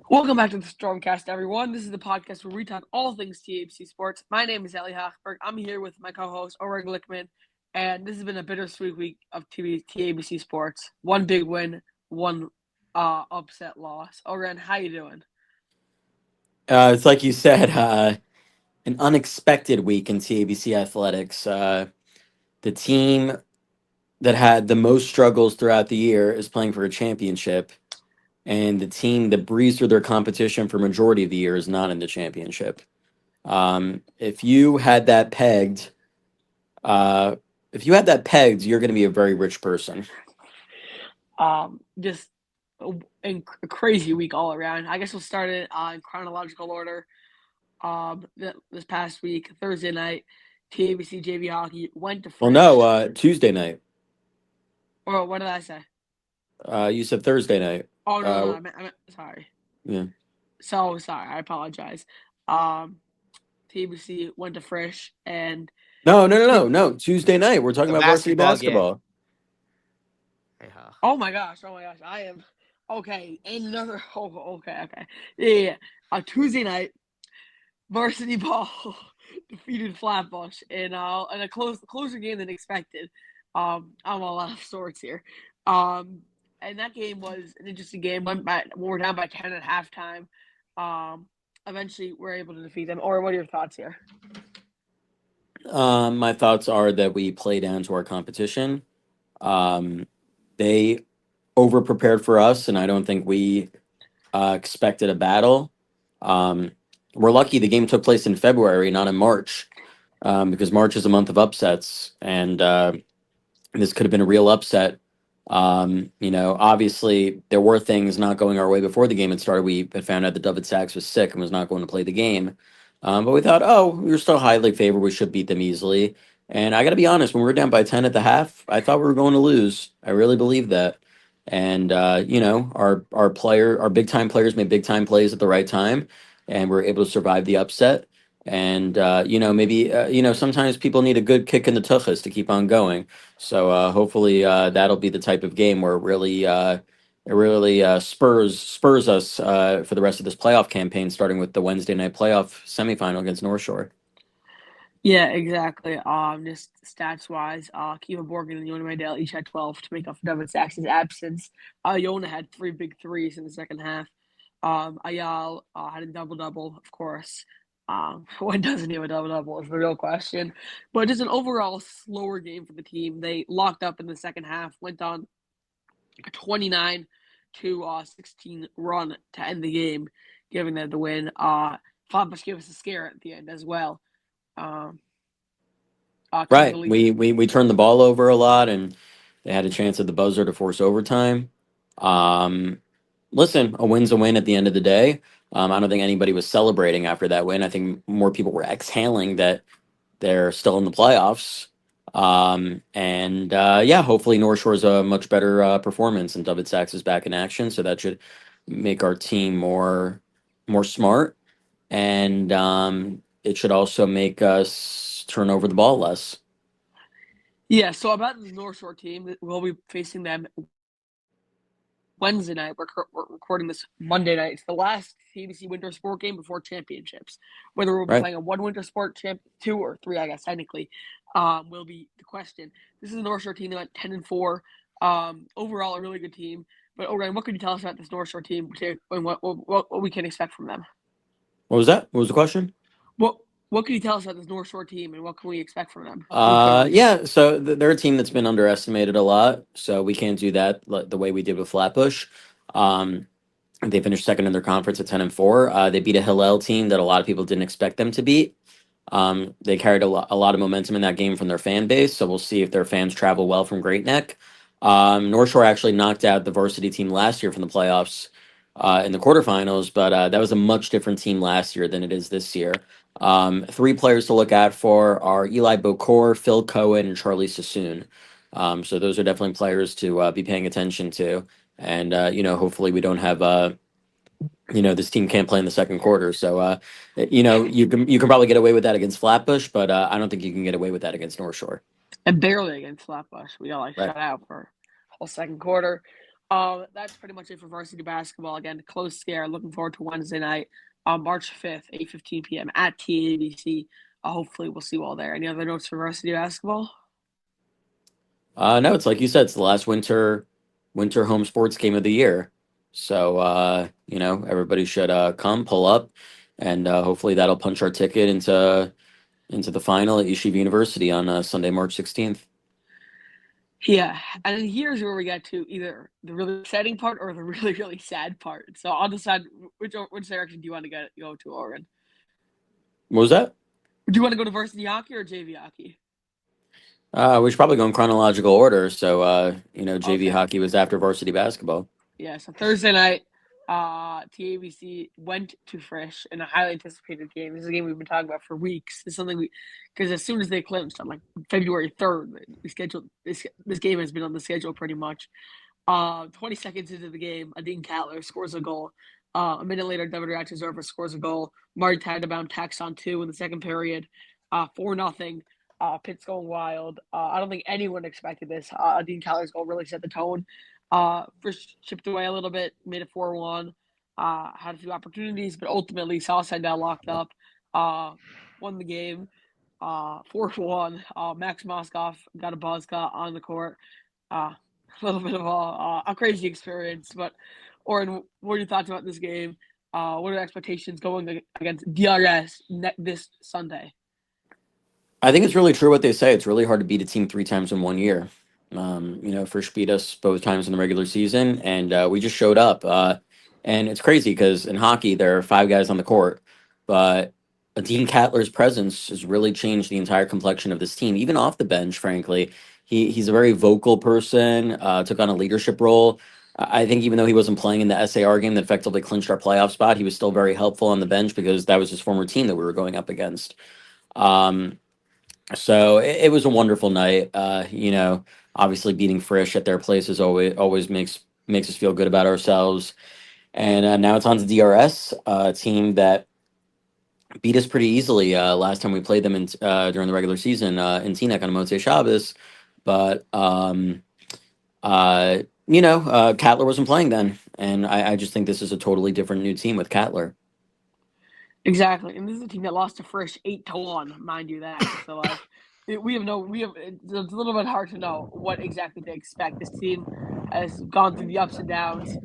Welcome back to the Stormcast, everyone. This is the podcast where we talk all things THC sports. My name is Ellie Hochberg. I'm here with my co-host, Oren Glickman, and this has been a bittersweet week of TABC sports. One big win, one upset loss. Oren, how you doing? It's like you said, an unexpected week in TABC athletics. The team that had the most struggles throughout the year is playing for a championship, and the team that breezed through their competition for majority of the year is not in the championship. If you had that pegged, uh, you're going to be a very rich person. Just a crazy week all around. I guess we'll start it in chronological order. This past week, Thursday night, TABC JV hockey went to Well, no, Frisch. Tuesday night. Or what did I say? You said Thursday night. Oh no, Uh, I meant sorry. yeah. So sorry, I apologize. Um, TBC went to Frisch and No, no, no, did. no, no. Tuesday night. We're talking The about varsity basketball game. basketball. Yeah. Oh my gosh, I am okay. And another. Oh, okay. Yeah. Tuesday night, varsity ball defeated Flatbush in a closer game than expected. I'm a lot of sorts here. And that game was an interesting game. We were down by 10 at halftime. Um, Eventually we're able to defeat them. Or what are your thoughts here? My thoughts are that we play down to our competition. Um, they over prepared for us, and I don't think we expected a battle. Um, we're lucky the game took place in February, not in March, because March is a month of upsets, and this could have been a real upset. Obviously there were things not going our way before the game had started. We had found out that David Sachs was sick and was not going to play the game. But we thought, oh, we were still highly favored. We should beat them easily. And I got to be honest, when we were down by 10 at the half, I thought we were going to lose. I really believed that. And our big time players made big time plays at the right time, and we're able to survive the upset. And maybe sometimes people need a good kick in the tuchus to keep on going. So hopefully that'll be the type of game where it really spurs us for the rest of this playoff campaign, starting with the Wednesday night playoff semifinal against North Shore. Yeah, exactly. Just stats wise, Kiva Morgan and Yona Maydale each had 12 to make up for Devin Sachs' absence. Yona had three big threes in the second half. Ayal had a double double, of course. When doesn't he have a double double is the real question. But just an overall slower game for the team. They locked up in the second half, went on a 29 to 16 run to end the game, giving them the win. Flatbush gave us a scare at the end as well. Um, Right. Kimberly. We turned the ball over a lot, and they had a chance at the buzzer to force overtime. Um, Listen, a win's a win at the end of the day. I don't think anybody was celebrating after that win. I think more people were exhaling that they're still in the playoffs. And hopefully North Shore's a much better performance, and David Sachs is back in action. So that should make our team more smart, and it should also make us turn over the ball less. Yeah, so about the North Shore team, we'll be facing them Wednesday night. We're recording this Monday night. It's the last CBC winter sport game before championships. Whether we'll be Right. playing a one winter sport champ, two or three, I guess technically, will be the question. This is the North Shore team that went 10-4. Overall, a really good team. But Orion, what can you tell us about this North Shore team and what we can expect from them? What was that? What was the question? What what can you tell us about this North Shore team and what can we expect from them? Who can we? Yeah, so they're a team that's been underestimated a lot, so we can't do that the way we did with Flatbush. Um, they finished second in their conference at 10-4. They beat a Hillel team that a lot of people didn't expect them to beat. They carried a lot of momentum in that game from their fan base, so we'll see if their fans travel well from Great Neck. North Shore actually knocked out the varsity team last year from the playoffs in the quarterfinals, but that was a much different team last year than it is this year. Three players to look out for are Eli Bokor, Phil Cohen, and Charlie Sassoon. So those are definitely players to be paying attention to. And hopefully we don't have this team can't play in the second quarter. So you can probably get away with that against Flatbush, but I don't think you can get away with that against North Shore. And barely against Flatbush. We got like Right. shut out for whole second quarter. That's pretty much it for varsity basketball. Again, close scare. Looking forward to Wednesday night, March 5th, 8:15 p.m. at TABC. Hopefully, we'll see you all there. Any other notes for varsity basketball? No, it's like you said, it's the last winter home sports game of the year. So everybody should come, pull up, and hopefully that'll punch our ticket into the final at Yeshiva University on Sunday, March 16th. Yeah, and then here's where we get to either the really exciting part or the really, really sad part. So I'll decide which direction do you want to go to, Oren? What was that? Do you want to go to varsity hockey or JV hockey? We should probably go in chronological order. So JV Okay. hockey was after varsity basketball. Yeah, so Thursday night, TABC went to Frisch in a highly anticipated game. This is a game we've been talking about for weeks. It's something because as soon as they clinched on like February 3rd, we scheduled this game has been on the schedule pretty much. 20 seconds into the game, Adin Katler scores a goal. A minute later, David Ratchazova scores a goal. Marty Tannenbaum tacks on 2 in the second period. 4-0. Pitt's going wild. I don't think anyone expected this. Adin Katler's goal really set the tone. First chipped away a little bit, made it 4-1. Had a few opportunities, but ultimately saw Sandell locked up. Won the game. 4-1. Max Moskoff got a buzz cut on the court. A little bit of a crazy experience, but Oren, what are your thoughts about this game? What are the expectations going against DRS this Sunday? I think it's really true what they say. It's really hard to beat a team 3 times in one year. Frisch beat us both times in the regular season, and we just showed up. And it's crazy because in hockey there are 5 guys on the court, but Dean Katler's presence has really changed the entire complexion of this team, even off the bench. Frankly, he's a very vocal person. Took on a leadership role. I think even though he wasn't playing in the SAR game that effectively clinched our playoff spot, he was still very helpful on the bench because that was his former team that we were going up against. So it was a wonderful night. Obviously beating Frisch at their place is always makes us feel good about ourselves. And now it's on to DRS, a team that beat us pretty easily last time we played them during the regular season in Teaneck on Motzei Shabbos. But Katler wasn't playing then, and I just think this is a totally different new team with Katler. Exactly, and this is a team that lost to Frisch 8-1, mind you that. So it's a little bit hard to know what exactly to expect. This team has gone through the ups and downs.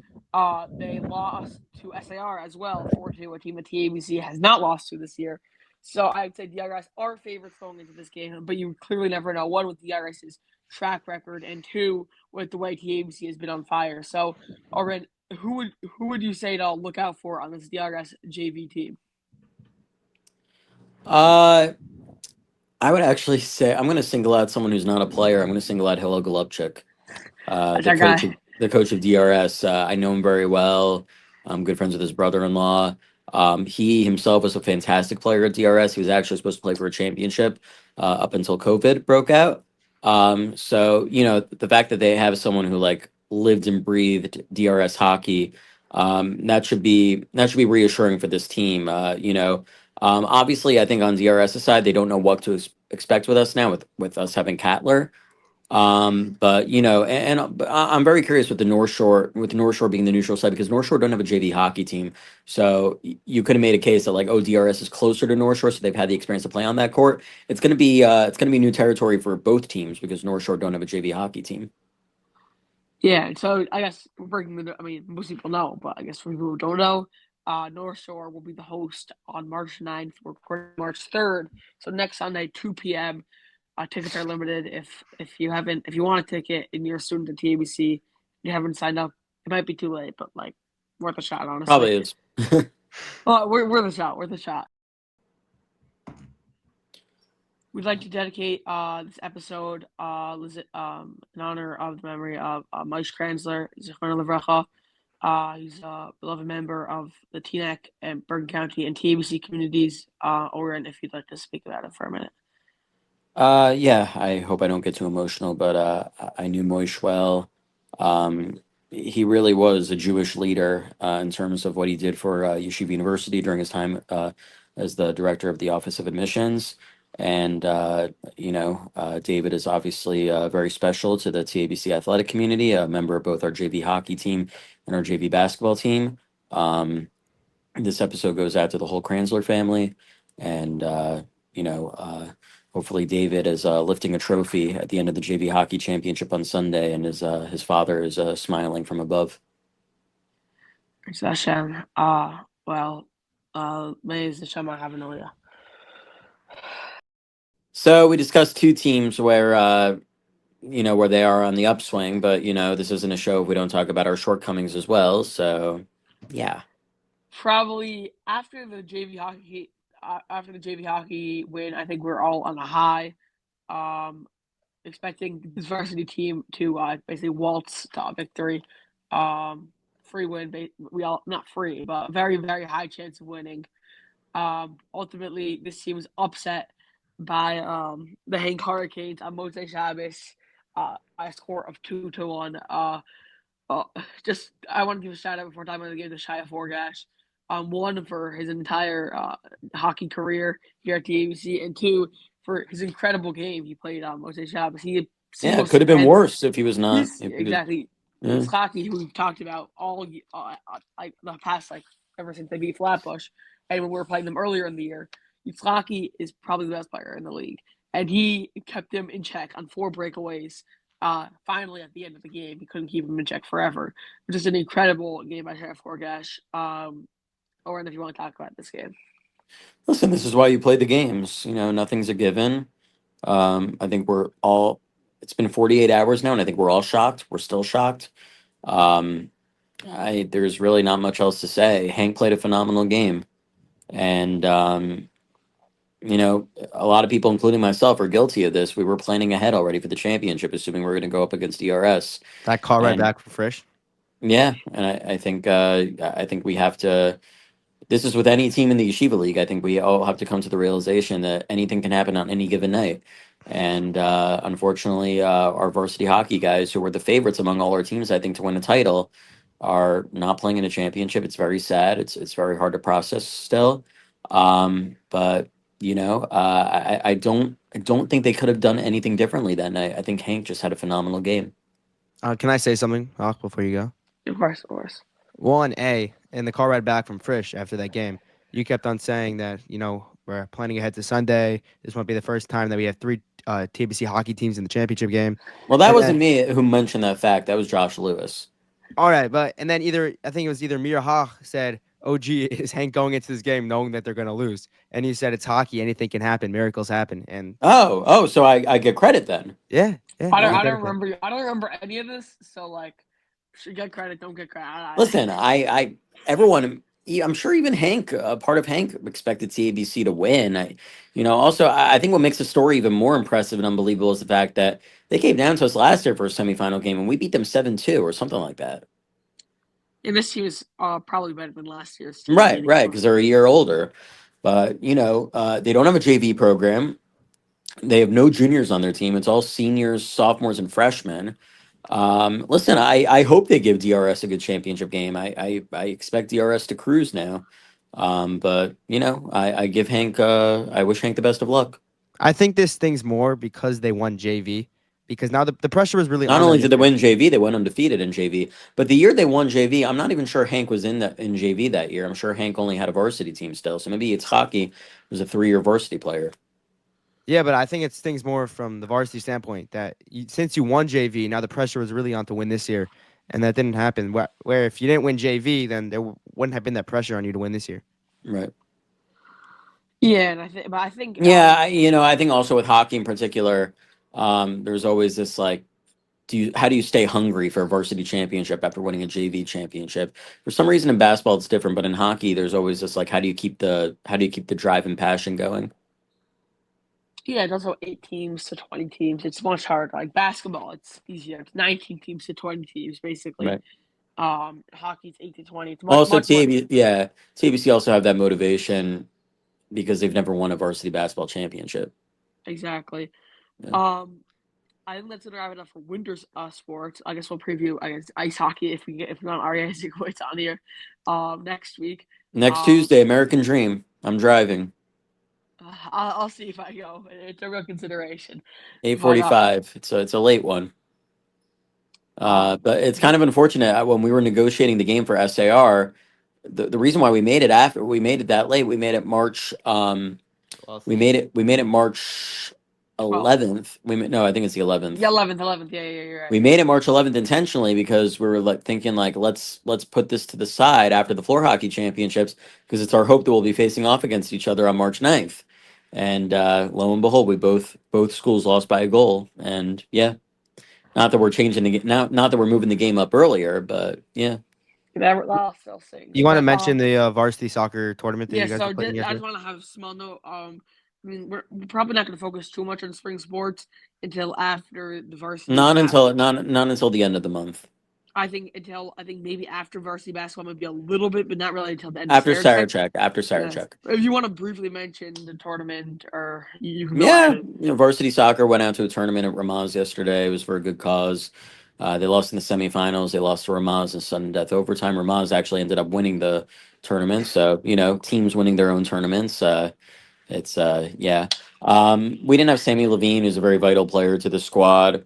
They lost to SAR as well, 4-2, a team that TABC has not lost to this year. So I'd say DRS are favorites going into this game, but you clearly never know. One, with DRS's track record, and two, with the way TABC has been on fire. So, Oren, who would you say to look out for on this DRS JV team? I would actually say I'm going to single out someone who's not a player. I'm going to single out Hillel Golubchik, That's the our coach guy. the coach of DRS. I know him very well. I'm good friends with his brother-in-law. He himself was a fantastic player at DRS. He was actually supposed to play for a championship up until COVID broke out. So the fact that they have someone who like lived and breathed DRS hockey, that should be reassuring for this team. Obviously, I think on DRS's side, they don't know what to expect with us now with us having Katler. But but I'm very curious with the North Shore, being the neutral side, because North Shore don't have a JV hockey team. So you could have made a case that like, oh, DRS is closer to North Shore, so they've had the experience to play on that court. It's gonna be new territory for both teams because North Shore don't have a JV hockey team. Yeah, so I guess most people know, but I guess for people who don't know, North Shore will be the host on March 9th. We're recording March 3rd. So next Sunday, 2 p.m. Tickets are limited. If you want a ticket and you're a student at TABC, you haven't signed up, it might be too late, but like worth a shot, honestly. Probably is. Well, we're the shot. Worth a shot. We'd like to dedicate this episode in honor of the memory of Moshe Kranzler, Zichrono Livracha. He's a beloved member of the Teaneck and Bergen County and TABC communities. Oren, if you'd like to speak about it for a minute. Yeah, I hope I don't get too emotional, but I knew Moish well. He really was a Jewish leader in terms of what he did for Yeshiva University during his time as the director of the Office of Admissions. And David is obviously very special to the TABC athletic community, a member of both our JV hockey team and our JV basketball team. This episode goes out to the whole Kranzler family, and hopefully David is lifting a trophy at the end of the JV hockey championship on Sunday, and his father is smiling from above. Thanks, Hashem. May Hashem have an Aliyah. So we discussed two teams where where they are on the upswing, but this isn't a show if we don't talk about our shortcomings as well. So yeah. Probably after the JV hockey win, I think we're all on a high. Expecting this varsity team to basically waltz to victory. Free win. We all not free, but very very high chance of winning. Ultimately, this team was upset by the Hank Hurricanes on Motzei Shabbos by a score of 2-1. Just I want to give a shout out before talking about the game to Shia Forgash. One for his entire hockey career here at the ABC, and two for his incredible game he played on Motzei Shabbos. It could have been worse if he was not. Exactly. Yitzhaki, who we've talked about all like the past ever since they beat Flatbush, and when we were playing them earlier in the year, Yitzhaki is probably the best player in the league, and he kept them in check on 4 breakaways. Finally, at the end of the game, he couldn't keep him in check forever. Just an incredible game by Sheriff Forgash. Oren, if you want to talk about this game. Listen, this is why you play the games. Nothing's a given. I think it's been 48 hours now, and I think we're all shocked. We're still shocked. There's really not much else to say. Hank played a phenomenal game. And, a lot of people, including myself, are guilty of this. We were planning ahead already for the championship, assuming we are going to go up against DRS. That call right back from Frisch. Yeah, and I think we have to. This is with any team in the Yeshiva League. I think we all have to come to the realization that anything can happen on any given night. And unfortunately, our varsity hockey guys, who were the favorites among all our teams, I think, to win a title, are not playing in a championship. It's very sad. It's very hard to process still. But I don't think they could have done anything differently that night. I think Hank just had a phenomenal game. Can I say something, Hawk, before you go? Of course. 1A, in the call right back from Frisch after that game, you kept on saying that, we're planning ahead to Sunday. This won't be the first time that we have 3 TBC hockey teams in the championship game. Well, that wasn't me who mentioned that fact. That was Josh Lewis. All right, and then I think it was either me or Hawk said, oh, gee, is Hank going into this game knowing that they're going to lose? And you said it's hockey. Anything can happen. Miracles happen. And so I get credit then. Yeah. I don't remember any of this. So should get credit, don't get credit. Listen, everyone, I'm sure even Hank, part of Hank, expected TABC to win. I think what makes the story even more impressive and unbelievable is the fact that they came down to us last year for a semifinal game and we beat them 7-2 or something like that. And this team is probably better than last year's team. Right, because they're a year older. But, they don't have a JV program. They have no juniors on their team. It's all seniors, sophomores, and freshmen. Listen, I hope they give DRS a good championship game. I expect DRS to cruise now. But, I give Hank, I wish Hank the best of luck. I think this thing's more because they won JV. Because now the pressure is really not only did they win JV, they went undefeated in JV. But the year they won JV, I'm not even sure Hank was in JV that year. I'm sure Hank only had a varsity team still. So maybe it's hockey was a 3-year varsity player. Yeah, but I think it's things more from the varsity standpoint that since you won JV, now the pressure was really on to win this year, and that didn't happen. Where if you didn't win JV, then there wouldn't have been that pressure on you to win this year. Right. Yeah, and I think. Yeah, I think also with hockey in particular. There's always this how do you stay hungry for a varsity championship after winning a JV championship? For some reason in basketball it's different, but in hockey there's always this how do you keep the drive and passion going? Yeah, it's also 8 teams to 20 teams. It's much harder. Like basketball, it's easier. It's 19 teams to 20 teams basically. Right. Hockey's 8 to 20. It's also TABC also have that motivation because they've never won a varsity basketball championship. Exactly. Yeah. I think that's gonna wrap it up for winter sports. I guess we'll preview ice hockey if we want Aryeh Zukowitz on here next week. Next Tuesday, American Dream. I'm driving. I'll see if I go. It's a real consideration. Eight But 45. It's a late one. But it's kind of unfortunate when we were negotiating the game for SAR. The reason why we made it that late, we made it March. We made it March 11th. No, I think it's the 11th. Yeah, 11th. Yeah, you're right. We made it March 11th intentionally because we were like thinking like let's put this to the side after the floor hockey championships because it's our hope that we'll be facing off against each other on March 9th. And lo and behold, we both schools lost by a goal. And yeah, not that we're changing the not that we're moving the game up earlier, but yeah. I'll still sing. You want to mention the varsity soccer tournament that Yeah, you guys so are playing I yesterday? just want to have a small note. I mean, we're probably not going to focus too much on spring sports until after the varsity. Not until the end of the month. I think maybe after varsity basketball, maybe a little bit, but not really until the end. After of Sarachek. Sarachek. If you want to briefly mention the tournament, or you can go Yeah, ahead. varsity soccer went out to a tournament at Ramaz yesterday. It was for a good cause. They lost in the semifinals. They lost to Ramaz in sudden death overtime. Ramaz actually ended up winning the tournament. So teams winning their own tournaments. It's yeah. We didn't have Sammy Levine, who's a very vital player to the squad.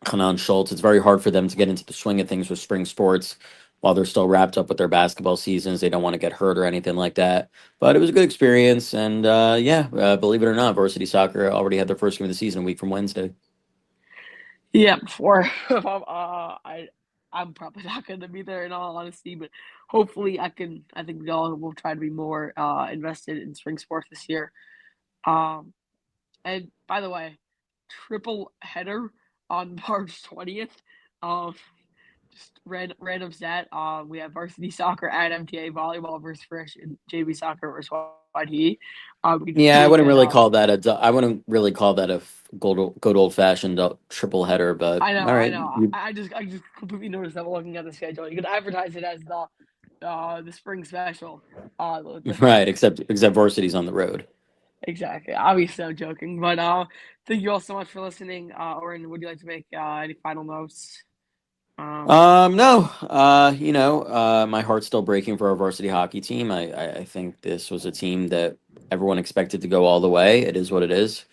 Hanan Schultz. It's very hard for them to get into the swing of things with spring sports while they're still wrapped up with their basketball seasons. They don't want to get hurt or anything like that. But it was a good experience. And believe it or not, varsity soccer already had their first game of the season a week from Wednesday. Yeah, before I'm probably not going to be there in all honesty, but hopefully I think we all will try to be more invested in spring sports this year. And by the way, triple header on March 20th. Just random stat. We have varsity soccer at MTA, volleyball versus Frisch, and JV soccer versus YTE. I wouldn't really call that a good old fashioned triple header, but I know. all right. I just completely noticed that looking at the schedule. You could advertise it as the spring special. Right, except varsity's on the road. Exactly. Obviously, I'm joking, but thank you all so much for listening. Oren, would you like to make any final notes? No. My heart's still breaking for our varsity hockey team. I think this was a team that everyone expected to go all the way. It is what it is.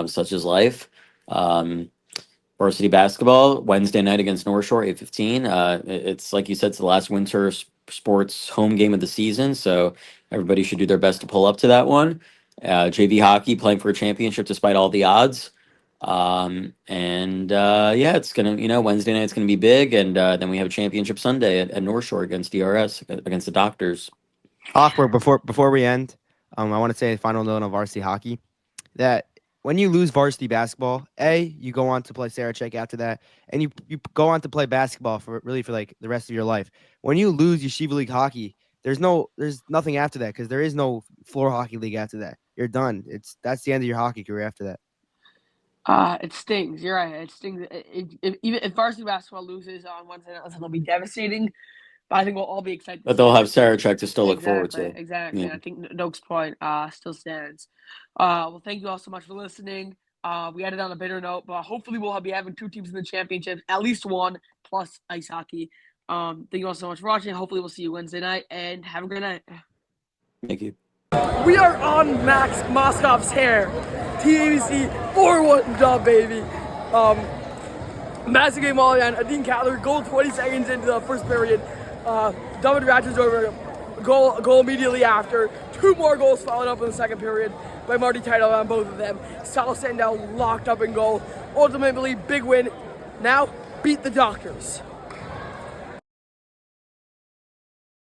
Such is life. Varsity basketball Wednesday night against North Shore, 8:15. It's like you said, it's the last winter sports home game of the season, so everybody should do their best to pull up to that one. JV hockey playing for a championship despite all the odds. It's gonna, Wednesday night's gonna be big, and then we have a championship Sunday at North Shore against DRS, against the Doctors. Awkward. Before we end, I want to say a final note on varsity hockey that when you lose varsity basketball, you go on to play Sarachek after that, and you go on to play basketball for like the rest of your life. When you lose Yeshiva League hockey, there's nothing after that because there is no floor hockey league after that. You're done. That's the end of your hockey career after that. It stings. You're right. It stings. If varsity basketball loses on Wednesday night, it'll be devastating. But I think we'll all be excited. But they'll have Sarachek to still look forward to. Exactly. Yeah. I think Noak's point still stands. Well, thank you all so much for listening. We ended on a bitter note, but hopefully we'll be having two teams in the championship, at least one, plus ice hockey. Thank you all so much for watching. Hopefully we'll see you Wednesday night, and have a great night. Thank you. We are on Max Moskov's hair. TABC 4-1 dub, baby. Massive game all again. Adin Cutler, goal 20 seconds into the first period. David Ratchers over, goal immediately after. Two more goals followed up in the second period by Marty Title on both of them. Sal Sandow locked up in goal. Ultimately, big win. Now, beat the Doctors.